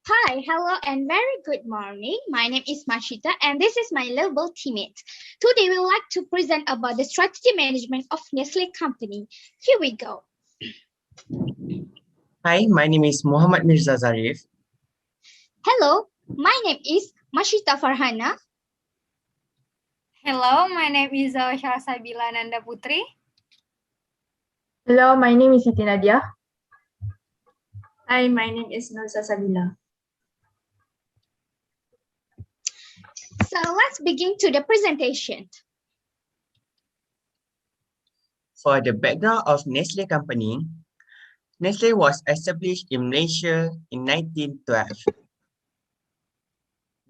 Hi, hello, and very good morning. My name is Mashita, and this is my lovable teammate. Today, we would like to present about the strategy management of Nestle company. Here we go. Hi, my name is Muhammad Mirza Zarif. Hello, my name is Mashita Farhana. Hello, my name is Syahsabila Nanda Putri. Hello, my name is Siti Nadia. Hi, my name is Nur Sabila. So let's begin to the presentation. For the background of Nestle company, Nestle was established in Malaysia in 1912.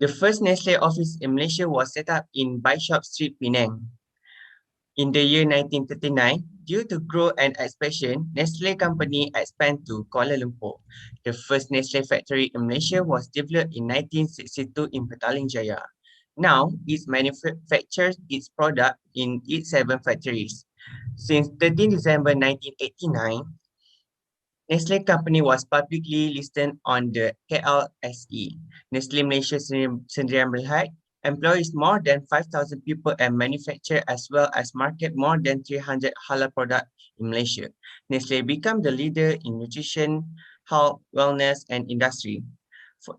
The first Nestle office in Malaysia was set up in Bishop Street, Penang. In the year 1939, due to growth and expansion, Nestle company expanded to Kuala Lumpur. The first Nestle factory in Malaysia was developed in 1962 in Petaling Jaya. Now, it manufactures its product in its 7 factories. Since 13 December 1989, Nestle company was publicly listed on the KLSE. Nestle Malaysia Sdn Bhd employs more than 5,000 people and manufacture as well as market more than 300 halal products in Malaysia. Nestle became the leader in nutrition, health, wellness, and industry.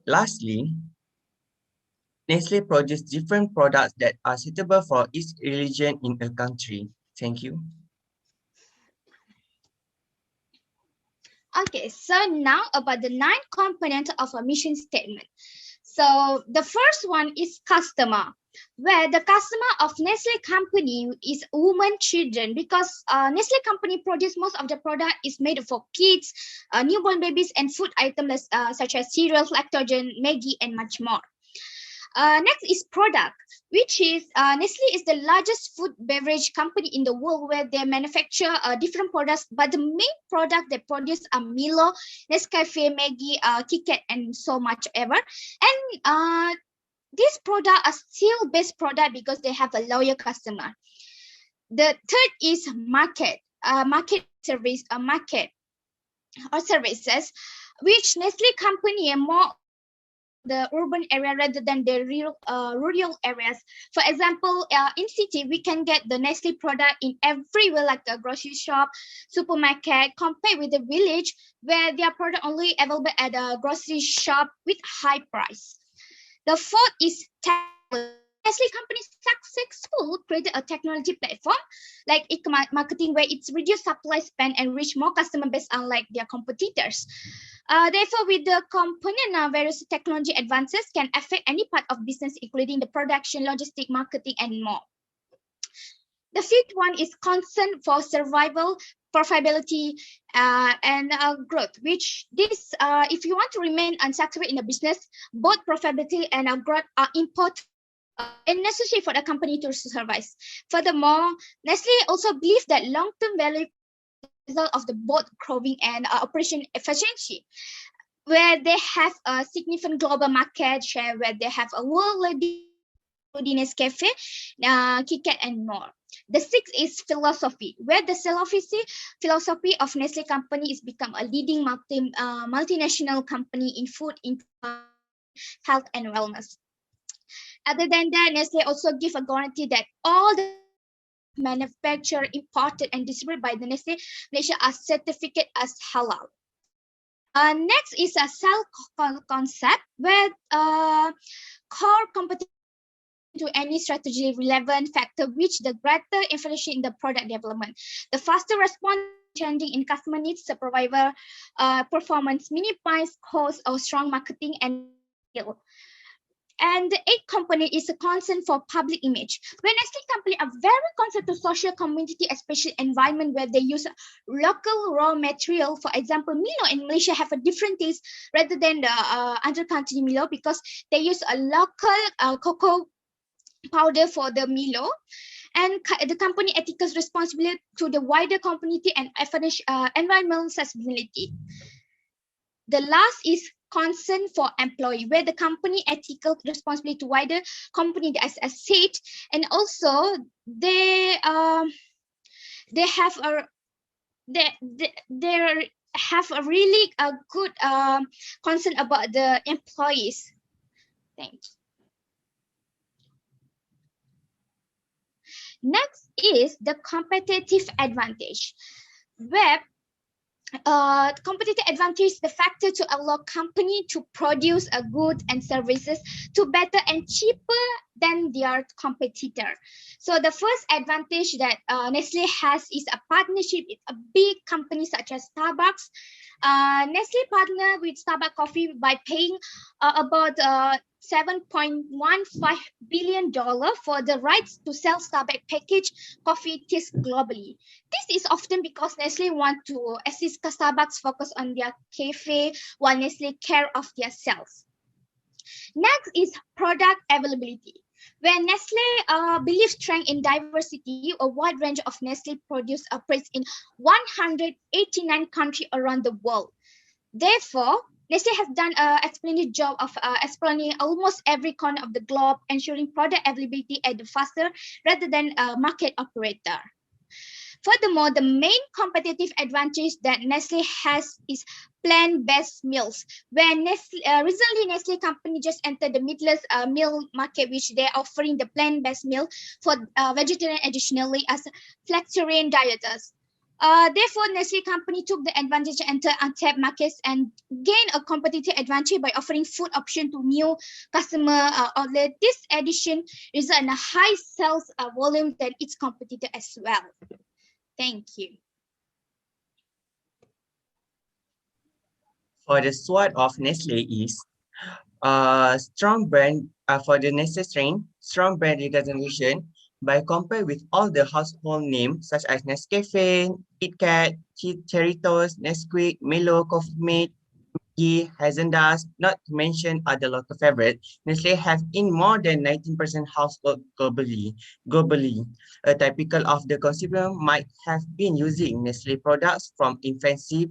Lastly, Nestle produces different products that are suitable for each religion in a country. Thank you. Okay, so now about the 9 components of a mission statement. So the first one is customer, where the customer of Nestle company is women, children, because Nestle company produce most of the product is made for kids, newborn babies, and food items such as cereals, lactogen, Maggi, and much more. Next is product, which is Nestle is the largest food beverage company in the world where they manufacture different products, but the main product they produce are Milo, Nescafe, Maggi, KitKat, and so much ever. And these products are still best product because they have a loyal customer. The third is market, market or services, which Nestle company are more the urban area rather than the rural areas. For example, in city, we can get the Nestle product in everywhere, like a grocery shop, supermarket, compared with the village where their product only available at a grocery shop with high price. The fourth is technology. Nestle company successful created a technology platform like marketing where it's reduced supply span and reach more customer base unlike their competitors. Therefore, with the component various technology advances can affect any part of business, including the production, logistic, marketing, and more. The fifth one is concern for survival, profitability, and growth, which this, if you want to remain unsuccessful in a business, both profitability and growth are important and necessary for the company to survive. Furthermore, Nestle also believes that long-term value result of the both growing and operation efficiency, where they have a significant global market share, where they have a world leading Nescafe, KitKat, and more. The sixth is philosophy, where the philosophy of Nestle company is become a leading multinational company in food, in health, and wellness. Other than that, Nestle also give a guarantee that all the manufactured, imported, and distributed by the Nestle Malaysia are certificate as halal. Next is a cell concept, where core competence to any strategy relevant factor which the greater information in the product development. The faster response changing in customer needs, survivor performance, minimize cost or strong marketing and skill. And the eighth component is a concern for public image. When Nestle company are very concerned to social community, especially environment where they use local raw material. For example, Milo in Malaysia have a different taste rather than the other country Milo because they use a local cocoa powder for the Milo. And the company ethical responsibility to the wider community and environmental sustainability. The last is concern for employee, where the company ethical responsibility to wider company as I said, and also they have a their have a really good concern about the employees. Thanks. Next is the competitive advantage, where competitive advantage is the factor to allow company to produce a good and services to better and cheaper than their competitor. So the first advantage that Nestle has is a partnership with a big company such as Starbucks. Nestle partner with Starbucks Coffee by paying about $7.15 billion for the rights to sell Starbucks packaged coffee teas globally. This is often because Nestle want to assist Starbucks focus on their cafe while Nestle care of their sales. Next is product availability. When Nestle believes strength in diversity, a wide range of Nestle produce operates in 189 countries around the world. Therefore, Nestle has done an splendid job of exploring almost every corner of the globe, ensuring product availability at the faster rather than a market operator. Furthermore, the main competitive advantage that Nestle has is plant-based meals. When recently Nestle company just entered the meatless meal market, which they're offering the plant-based meal for vegetarian additionally as flexitarian dieters. Therefore, Nestle company took the advantage to enter untapped markets and gain a competitive advantage by offering food option to new customer outlet. This addition results in a high sales volume than its competitor as well. Thank you. For the SWOT of Nestle is strong brand for the Nestle strain, strong brand recognition by compare with all the household names such as Nescafe, KitKat, Cheeritos, Nesquik, Milo, Coffee Mate, Maggi, Häagen-Dazs, not to mention other local favorites. Nestle have in more than 19% household globally. A typical of the consumer might have been using Nestle products from infancy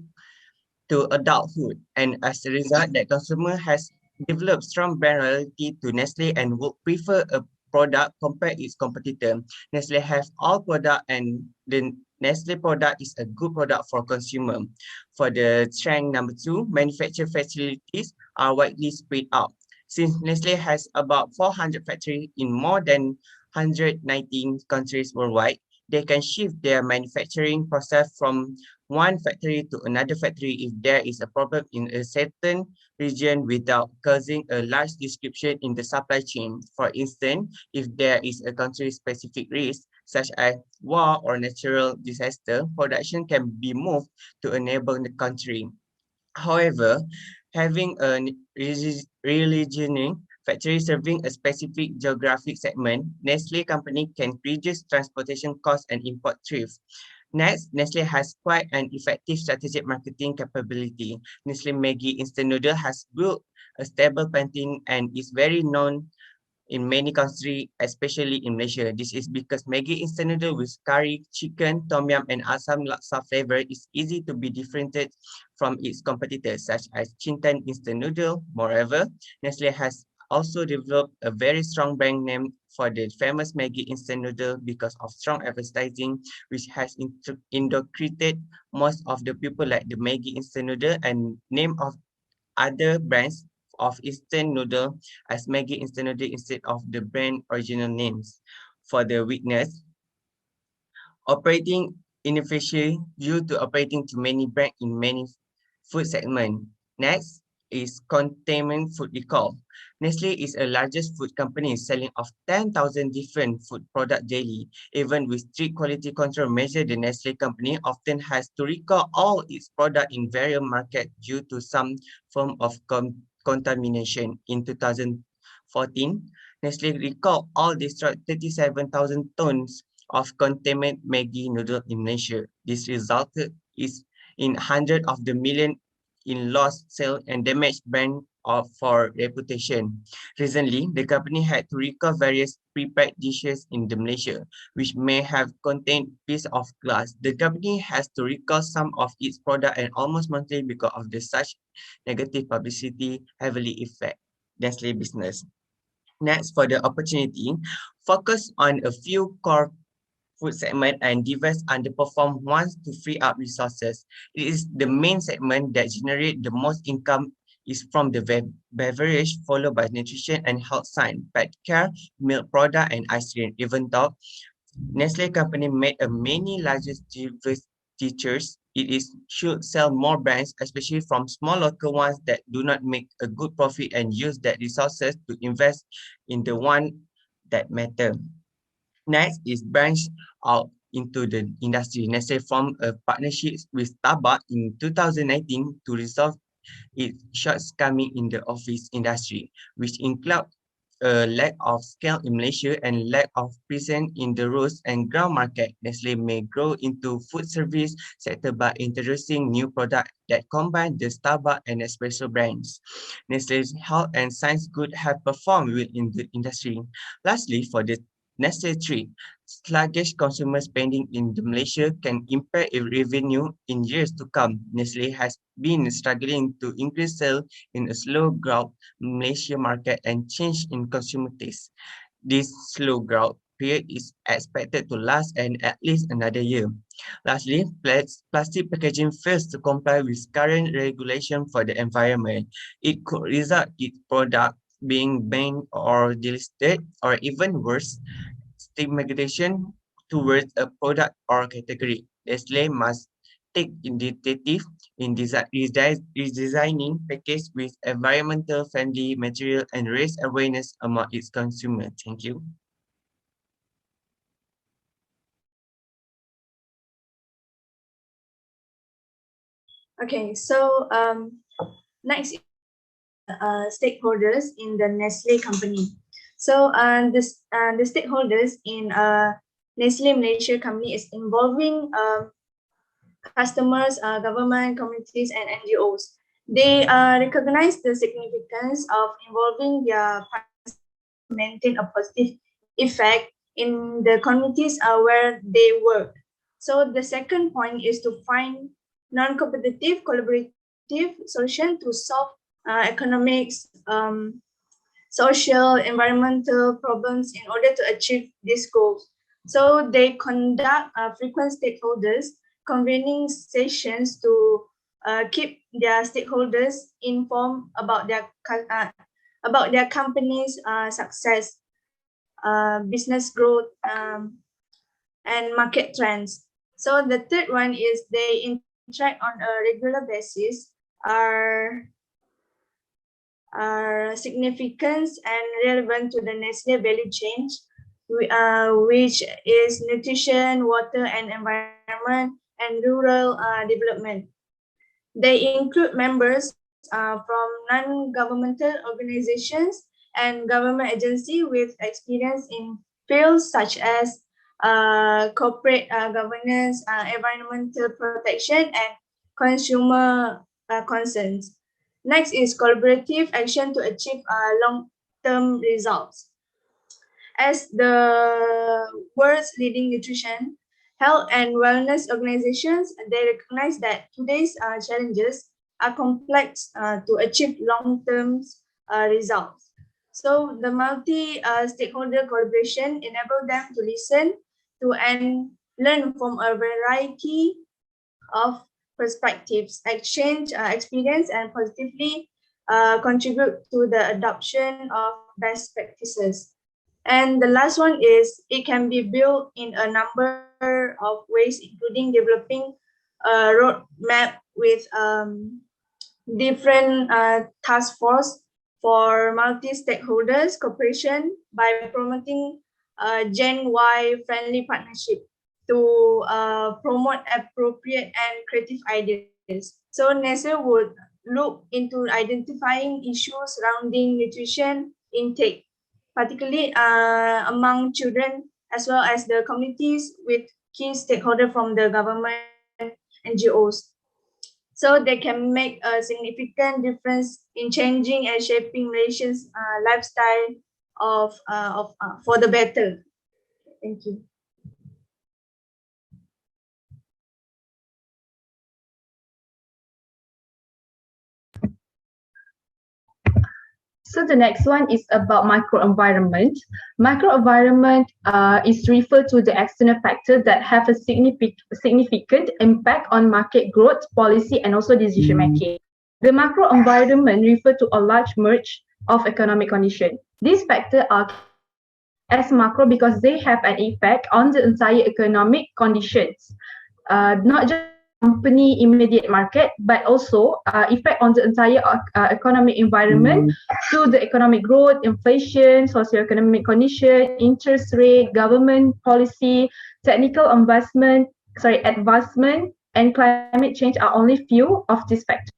to adulthood, and as a result, that consumer has developed strong brand loyalty to Nestle and would prefer a product compared its competitor. Nestle have all product, and the Nestle product is a good product for consumer. For the strength number 2, manufacturing facilities are widely spread out. Since Nestle has about 400 factories in more than 119 countries worldwide, they can shift their manufacturing process from one factory to another factory if there is a problem in a certain region without causing a large disruption in the supply chain. For instance, if there is a country-specific risk, such as war or natural disaster, production can be moved to a neighboring country. However, having a regional factory serving a specific geographic segment, Nestle company can reduce transportation costs and import tariffs. Next, Nestle has quite an effective strategic marketing capability. Nestle Maggi instant noodle has built a stable painting and is very known in many countries, especially in Malaysia. This is because Maggi instant noodle with curry, chicken, tom yum, and asam laksa flavor is easy to be differentiated from its competitors, such as Chintan instant noodle. Moreover, Nestle has also developed a very strong brand name for the famous Maggi instant noodle because of strong advertising, which has indoctrinated most of the people like the Maggi instant noodle and name of other brands of instant noodle as Maggi instant noodle instead of the brand original names. For the weakness, operating inefficiently due to operating too many brands in many food segments. Next is containment food recall. Nestle is the largest food company selling of 10,000 different food products daily. Even with strict quality control measures, the Nestle company often has to recall all its products in various markets due to some form of contamination. In 2014, Nestle recalled all destroyed 37,000 tons of contaminated Maggi noodle in Malaysia. This resulted in hundreds of the million in lost sales and damaged brand for reputation. Recently, the company had to recall various prepared dishes in Malaysia, which may have contained piece of glass. The company has to recall some of its products and almost monthly because of the such negative publicity heavily affect Nestle business. Next, for the opportunity, focus on a few core food segment and divest underperform wants to free up resources. It is the main segment that generate the most income is from the beverage, followed by nutrition and health science, pet care, milk product, and ice cream. Even though Nestle company made a many largest divestitures, it is should sell more brands, especially from small local ones that do not make a good profit and use that resources to invest in the one that matter. Next is branch out into the industry. Nestle formed a partnership with Starbucks in 2019 to resolve its shortcomings in the office industry, which include a lack of scale in Malaysia and lack of presence in the roads and ground market. Nestle may grow into food service sector by introducing new products that combine the Starbucks and Espresso brands. Nestle's health and science goods have performed well in the industry. Lastly, for the Nestle tree, sluggish consumer spending in Malaysia can impact its revenue in years to come. Nestle has been struggling to increase sales in a slow growth Malaysia market and change in consumer taste. This slow growth period is expected to last at least another year. Lastly, plastic packaging fails to comply with current regulation for the environment. It could result in product being banned or delisted, or even worse, stigmatization towards a product or category. Nestle must take initiative in redesigning package with environmental friendly material and raise awareness among its consumers. Thank you. Okay, so next stakeholders in the Nestle company. So the stakeholders in Nestle Malaysia company is involving customers, government, communities, and NGOs. They recognize the significance of involving their partners to maintain a positive effect in the communities where they work. So the second point is to find non-competitive, collaborative solution to solve economics, social, environmental problems in order to achieve these goals. So they conduct frequent stakeholders convening sessions to keep their stakeholders informed about their company's success, business growth, and market trends. So the third one is they interact on a regular basis, are significant and relevant to the Nestle value chain, which is nutrition, water and environment, and rural development. They include members from non-governmental organizations and government agencies with experience in fields such as corporate governance, environmental protection, and consumer concerns. Next is collaborative action to achieve long-term results. As the world's leading nutrition, health, and wellness organizations, they recognize that today's challenges are complex to achieve long-term results. So the multi-stakeholder collaboration enable them to listen to and learn from a variety of perspectives, exchange experience, and positively contribute to the adoption of best practices. And the last one is it can be built in a number of ways, including developing a roadmap with different task force for multi-stakeholders cooperation by promoting Gen Y friendly partnership to promote appropriate and creative ideas. So Nestle would look into identifying issues surrounding nutrition intake, particularly among children, as well as the communities with key stakeholders from the government NGOs. So they can make a significant difference in changing and shaping Malaysians' lifestyle for the better. Thank you. So the next one is about microenvironment. Microenvironment is referred to the external factors that have a significant impact on market growth, policy, and also decision making. The macroenvironment refer to a large merge of economic conditions. These factors are as macro because they have an effect on the entire economic conditions, not just company immediate market, but also effect on the entire economic environment through the economic growth, inflation, socio-economic condition, interest rate, government policy, technical advancement, and climate change are only few of these factors.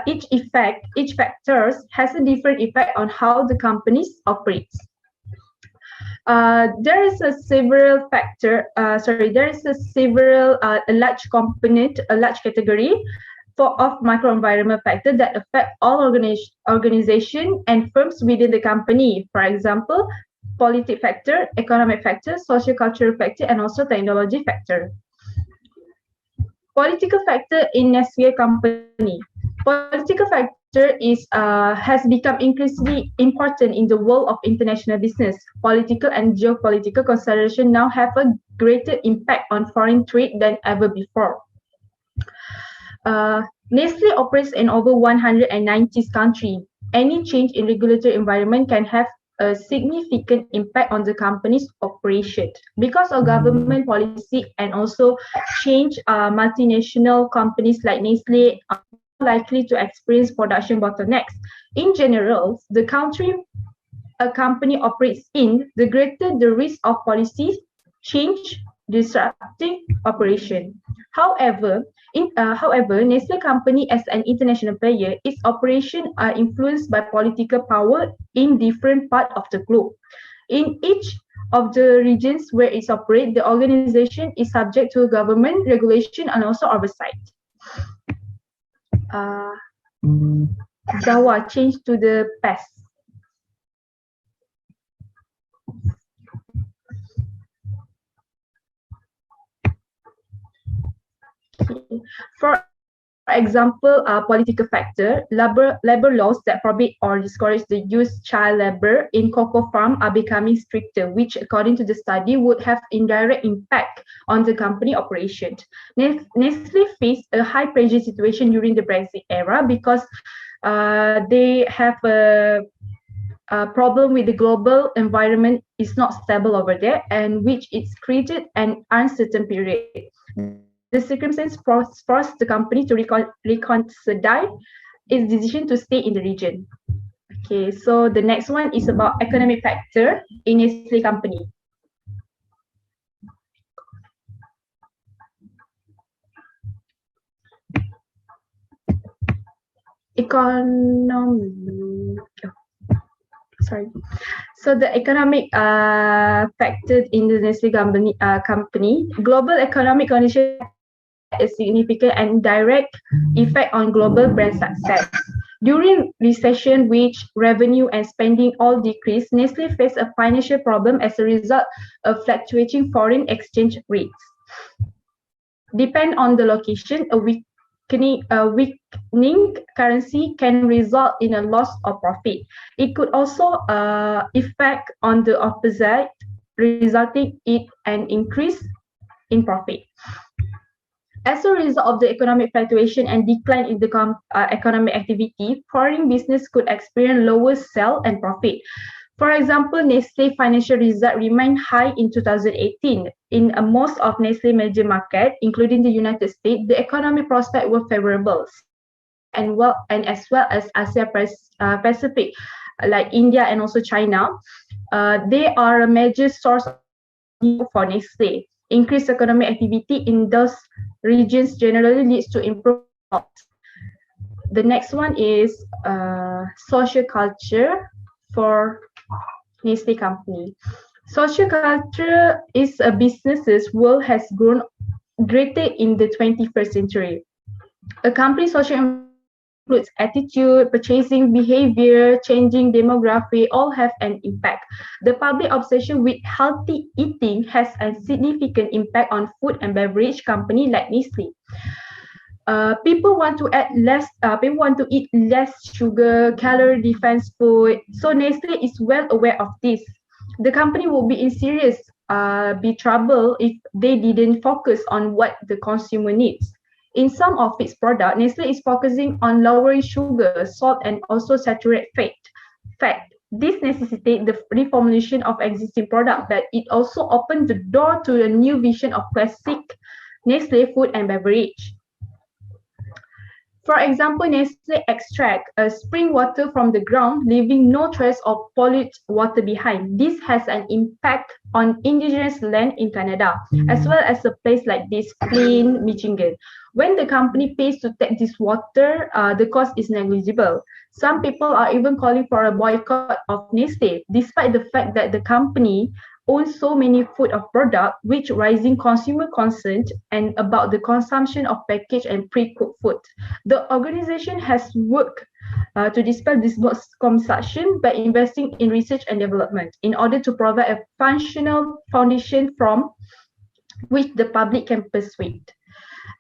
Each factors has a different effect on how the companies operates. There is a large component, a large category of microenvironment factor that affect all organization and firms within the company. For example, political factor, economic factor, socio-cultural factor, and also technology factor. Political factor in Nestlé company. Political factor has become increasingly important in the world of international business. Political and geopolitical consideration now have a greater impact on foreign trade than ever before. Nestlé operates in over 190 countries. Any change in regulatory environment can have a significant impact on the company's operation. Because of government policy and also change, multinational companies like Nestlé are likely to experience production bottlenecks. In general, the country a company operates in, the greater the risk of policy change disrupting operation. However, Nestlé company as an international player, its operations are influenced by political power in different parts of the globe. In each of the regions where it operates, the organization is subject to government regulation and also oversight. Jawa, change to the past. For example, political factor, labor laws that forbid or discourage the use of child labor in cocoa farm are becoming stricter, which according to the study would have indirect impact on the company operation. Nestlé faced a high pressure situation during the Brexit era because they have a problem with the global environment is not stable over there, and which it's created an uncertain period. The circumstance forced the company to reconsider its decision to stay in the region. Okay, so the next one is about economic factor in Nestlé company. So the economic factor in the Nestlé company, global economic conditions a significant and direct effect on global brand success. During recession, which revenue and spending all decreased, Nestlé faced a financial problem as a result of fluctuating foreign exchange rates. Depend on the location, a weakening currency can result in a loss of profit. It could also affect on the opposite, resulting in an increase in profit. As a result of the economic fluctuation and decline in the economic activity, foreign business could experience lower sales and profit. For example, Nestlé financial result remained high in 2018. In most of Nestlé major market, including the United States, the economic prospects were favorable, and as well as Asia Pacific, like India and also China. They are a major source for Nestlé. Increased economic activity in those regions generally leads to improved results. The next one is social culture for Nestlé company. Social culture is a business's world has grown greater in the 21st century. A company's social includes attitude, purchasing behavior, changing demography, all have an impact. The public obsession with healthy eating has a significant impact on food and beverage company like Nestlé. people want to add less. People want to eat less sugar, calorie dense food. So Nestle is well aware of this. The company will be in serious be trouble if they didn't focus on what the consumer needs. In some of its products, Nestle is focusing on lowering sugar, salt, and also saturated fat. This necessitates the reformulation of existing product, but it also opens the door to a new vision of classic Nestle food and beverage. For example, Nestle extract spring water from the ground, leaving no trace of polluted water behind. This has an impact on indigenous land in Canada, as well as a place like Des Plaines, Michigan. When the company pays to take this water, the cost is negligible. Some people are even calling for a boycott of Nestle, despite the fact that the company owns so many food of product, which raising consumer concern and about the consumption of packaged and pre-cooked food. The organization has worked to dispel this misconception by investing in research and development in order to provide a functional foundation from which the public can persuade.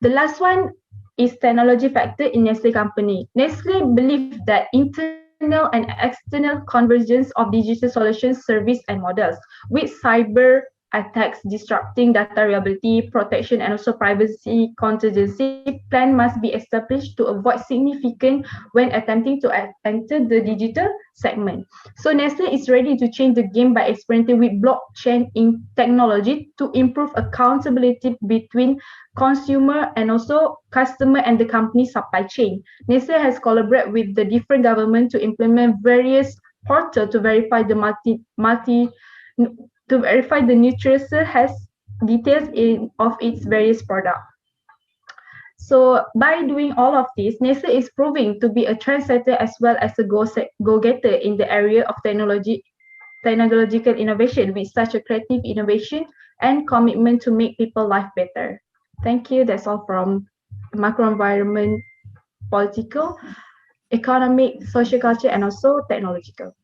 The last one is technology factor in Nestle company. Nestle believes that internal and external convergence of digital solutions, service, and models, with cyber attacks disrupting data reliability, protection, and also privacy contingency plan must be established to avoid significant when attempting to enter the digital segment. So Nestle is ready to change the game by experimenting with blockchain in technology to improve accountability between consumer and also customer and the company supply chain. Nestle has collaborated with the different government to implement various portals to verify the nutrition has details of its various products. So by doing all of this, Nestle is proving to be a trendsetter as well as a go-getter in the area of technological innovation with such a creative innovation and commitment to make people's life better. Thank you. That's all from macro environment, political, economic, social culture, and also technological.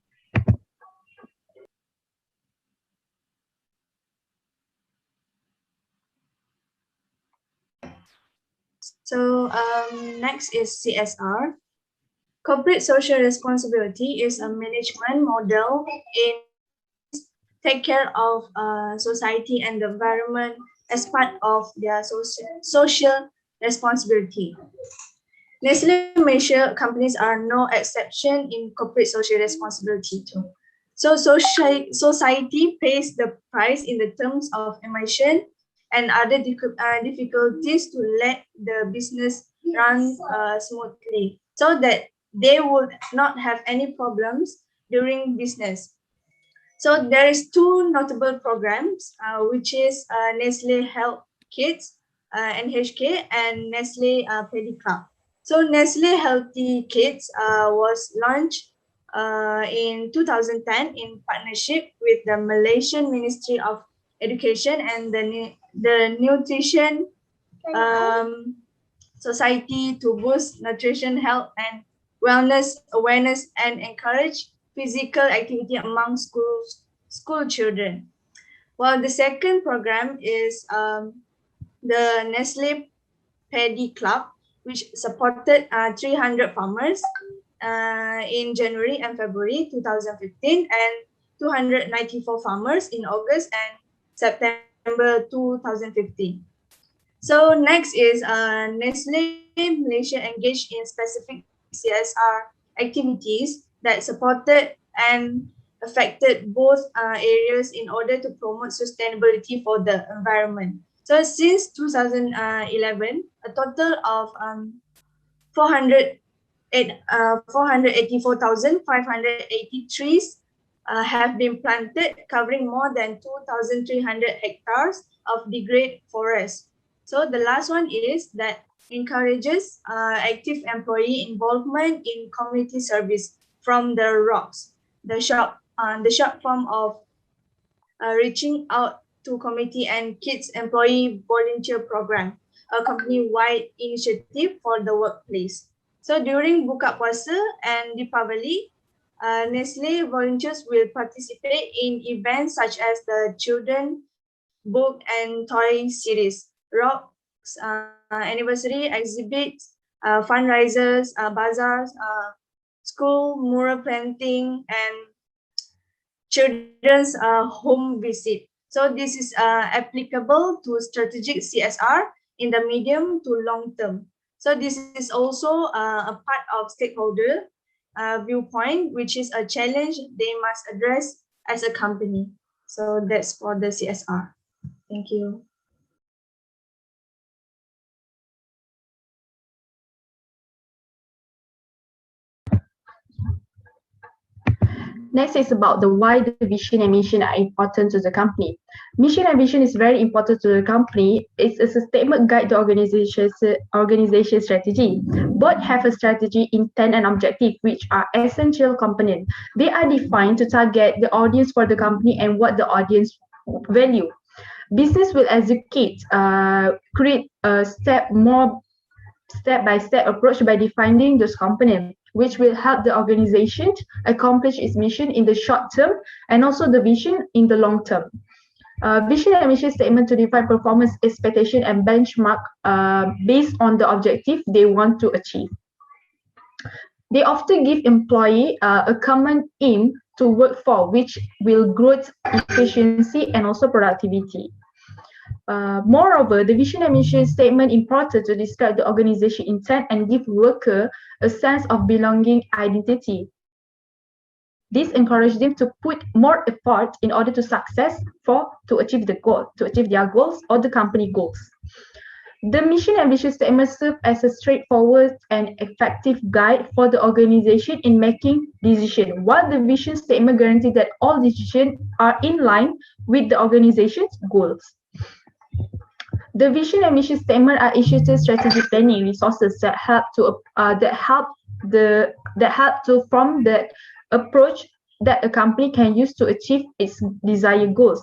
So next is CSR. Corporate social responsibility is a management model in take care of society and the environment as part of their social responsibility. Nestle Malaysia companies are no exception in corporate social responsibility too. So society pays the price in the terms of emission and other difficulties to let the business run smoothly so that they would not have any problems during business. So there is two notable programs, which is Nestle Health Kids, NHK, and Nestle Paddy Club. So Nestle Healthy Kids was launched in 2010 in partnership with the Malaysian Ministry of Education and the Nutrition Society to boost nutrition, health, and wellness awareness and encourage physical activity among school children. While the second program is the Nestle Paddy Club, which supported 300 farmers in January and February 2015 and 294 farmers in August and September 2015. So next is Nestle Malaysia engaged in specific CSR activities that supported and affected both areas in order to promote sustainability for the environment. So since 2011, a total of 484,580 trees have been planted, covering more than 2,300 hectares of degraded forest. So the last one is that encourages active employee involvement in community service from the ROCs, the short form of reaching out to community and kids employee volunteer program, a company-wide initiative for the workplace. So during Buka Puasa and Deepavali, Nestle volunteers will participate in events such as the Children Book and Toy Series, Rock anniversary exhibits, fundraisers, bazaars, school mural painting, and children's home visit. So this is applicable to strategic CSR in the medium to long term. So this is also a part of stakeholder viewpoint, which is a challenge they must address as a company. So that's for the CSR. Thank you. Next is about the why the vision and mission are important to the company. Mission and vision is very important to the company. It's a statement guide the organization strategy. Both have a strategy, intent, and objective, which are essential components. They are defined to target the audience for the company and what the audience value. Business will create a step-by-step approach by defining those components, which will help the organization accomplish its mission in the short term and also the vision in the long term. Vision and mission statement to define performance expectation and benchmark based on the objective they want to achieve. They often give employee a common aim to work for, which will growth, efficiency, and also productivity. Moreover, the vision and mission statement important to describe the organization intent and give worker a sense of belonging identity. This encourages them to put more effort in order to to achieve their goals or the company goals. The mission and vision statement serve as a straightforward and effective guide for the organization in making decisions, while the vision statement guarantees that all decisions are in line with the organization's goals. The vision and mission statement are issued to strategic planning resources that help to form the approach that a company can use to achieve its desired goals.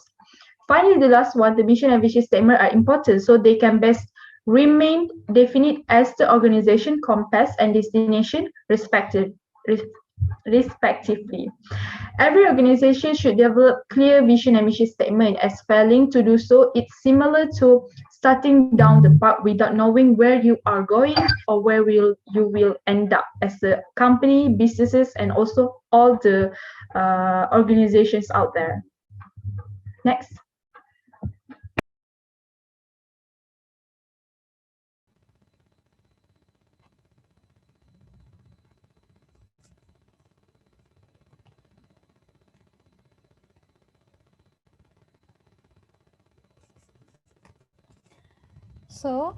Finally, the last one, the mission and vision statement are important so they can best remain definite as the organization compass and destination respectively. Every organization should develop clear vision and mission statement. As failing to do so, it's similar to starting down the path without knowing where you are going or where you will end up as a company, businesses, and also all the organizations out there. Next. So,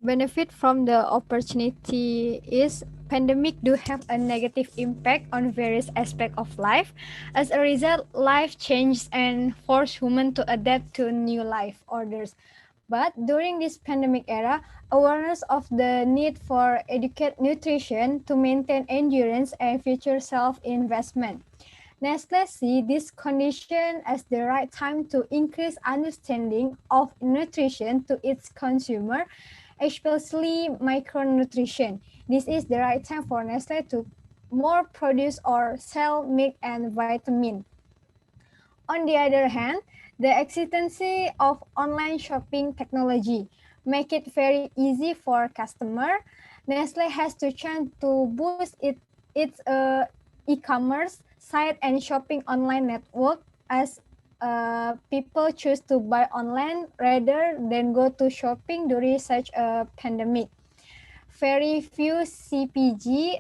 benefit from the opportunity is pandemic do have a negative impact on various aspects of life. As a result, life changes and force humans to adapt to new life orders. But during this pandemic era, awareness of the need for adequate nutrition to maintain endurance and future self-investment. Nestle see this condition as the right time to increase understanding of nutrition to its consumer, especially micronutrition. This is the right time for Nestle to more produce or sell milk and vitamin. On the other hand, the existence of online shopping technology make it very easy for customer. Nestle has to try to boost its e-commerce site and shopping online network as people choose to buy online rather than go to shopping during such a pandemic. Very few CPG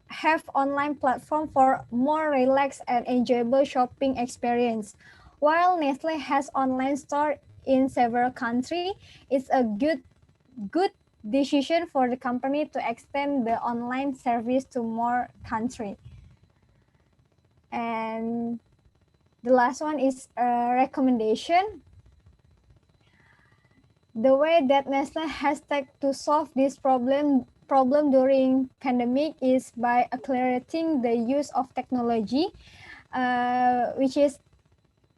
have online platform for more relaxed and enjoyable shopping experience. While Nestle has online store in several countries, it's a good decision for the company to extend the online service to more countries. And the last one is a recommendation. The way that Nestle has taken to solve this problem during pandemic is by accelerating the use of technology, which is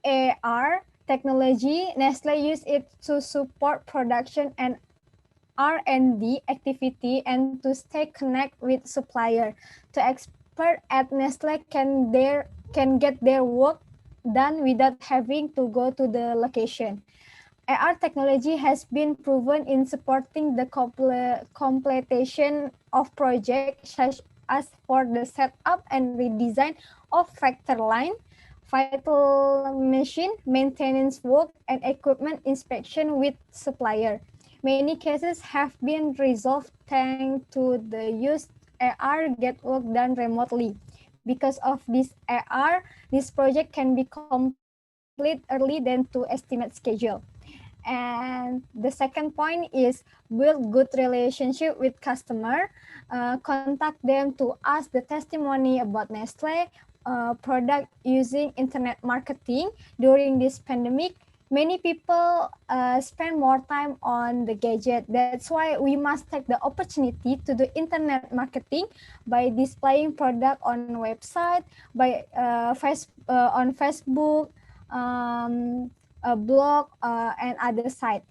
AR technology. Nestle use it to support production and R&D activity and to stay connected with supplier. To expert at Nestle can get their work done without having to go to the location. AR technology has been proven in supporting the completion of projects such as for the setup and redesign of factor line, vital machine maintenance work, and equipment inspection with supplier. Many cases have been resolved thanks to the use AR get work done remotely. Because of this AR, this project can be complete early than to estimate schedule. And the second point is build good relationship with customer, contact them to ask the testimony about Nestle product using internet marketing during this pandemic. Many people spend more time on the gadget. That's why we must take the opportunity to do internet marketing by displaying product on website, by on Facebook, a blog, and other site.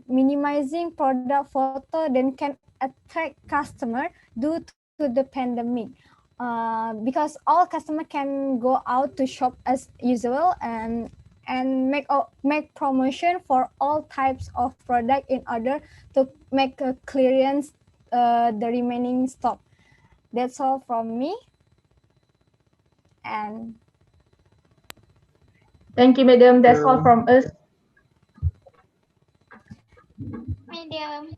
Minimizing product photo then can attract customer due to the pandemic. Because all customer can go out to shop as usual and make promotion for all types of product in order to make a clearance the remaining stock. That's all from me. And Thank you, madam. That's all from us. Medium.